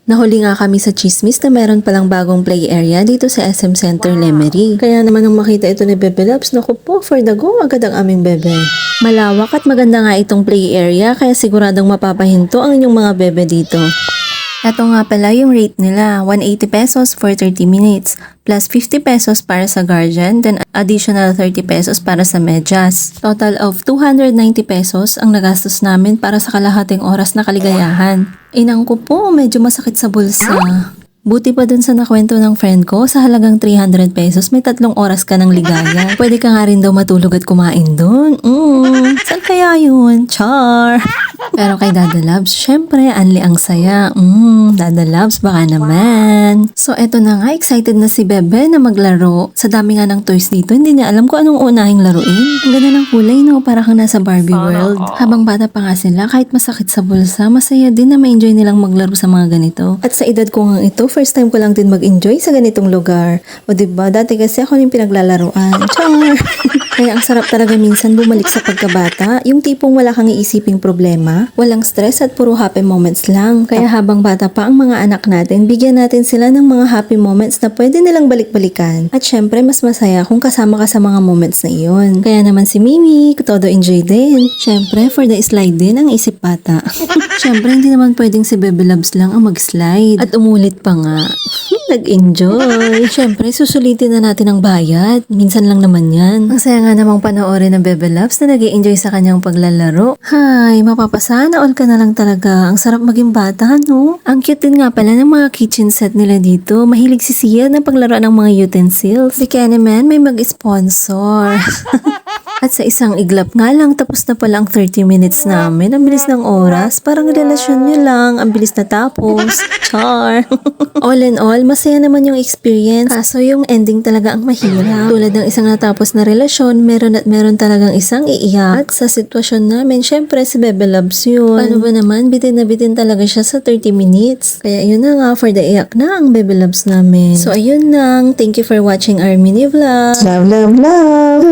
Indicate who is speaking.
Speaker 1: Nahuli nga kami sa chismis na meron palang bagong play area dito sa SM Center Lemery. Kaya naman nang makita ito ni Bebe Loves, naku po, for the go agad ang aming bebe. Malawak at maganda nga itong play area kaya siguradong mapapahinto ang inyong mga bebe dito. Ito nga pala yung rate nila, 180 pesos for 30 minutes, plus 50 pesos para sa guardian, then additional 30 pesos para sa medyas. Total of 290 pesos ang nagastos namin para sa kalahating oras na kaligayahan. Inang ko po, medyo masakit sa bulsa. Buti pa dun sa nakwento ng friend ko, sa halagang 300 pesos, may 3 oras ka ng ligaya. Pwede ka nga rin daw matulog at kumain dun. Saan kaya yun? Char! Pero kay Dada Loves, syempre, anli ang saya. Dada Loves, baka naman. So, eto na nga, excited na si Bebe na maglaro. Sa dami nga ng toys dito, hindi niya alam kung anong unahing laruin. Ang ganda ng kulay, no? Para kang nasa Barbie world. Habang bata pa nga sila, kahit masakit sa bulsa, masaya din na ma-enjoy nilang maglaro sa mga ganito. At sa edad ko nga ito, first time ko lang din mag-enjoy sa ganitong lugar. O diba, dati kasi ako yung pinaglalaruan. Char! Kaya ang sarap talaga minsan bumalik sa pagkabata, yung tipong wala kang iisiping problema, walang stress at puro happy moments lang. Kaya habang bata pa ang mga anak natin, bigyan natin sila ng mga happy moments na pwede nilang balik-balikan. At syempre, mas masaya kung kasama ka sa mga moments na iyon. Kaya naman si Mimi, todo enjoy din. Syempre, for the slide din ang isip bata. Syempre, hindi naman pwedeng si Bebe Loves lang ang mag-slide. At umulit pa nga. Nag-enjoy. Syempre, susulitin na natin ang bayad. Minsan lang naman yan. Ang saya nga namang panoorin ng Bebe Loves na nag-enjoy sa kanyang paglalaro. Hay, mapapasana all ka na lang talaga. Ang sarap maging bata, no? Ang cute din nga pala ng mga kitchen set nila dito. Mahilig si Sia na paglaro ng mga utensils. Si Kennyman may mag-sponsor. At sa isang iglap nga lang, tapos na pala ang 30 minutes namin. Ang bilis ng oras. Parang relasyon nyo lang. Ang bilis na tapos. Char! All in all, masaya naman yung experience. Kaso yung ending talaga ang mahirap. Tulad ng isang natapos na relasyon, meron at meron talagang isang iiyak. At sa sitwasyon namin, syempre si Bebe Loves yun. Paano ba naman? Bitin na bitin talaga siya sa 30 minutes. Kaya yun na nga, for the iyak na ang Bebe Loves namin. So ayun lang. Thank you for watching our mini vlog.
Speaker 2: Love, love, love.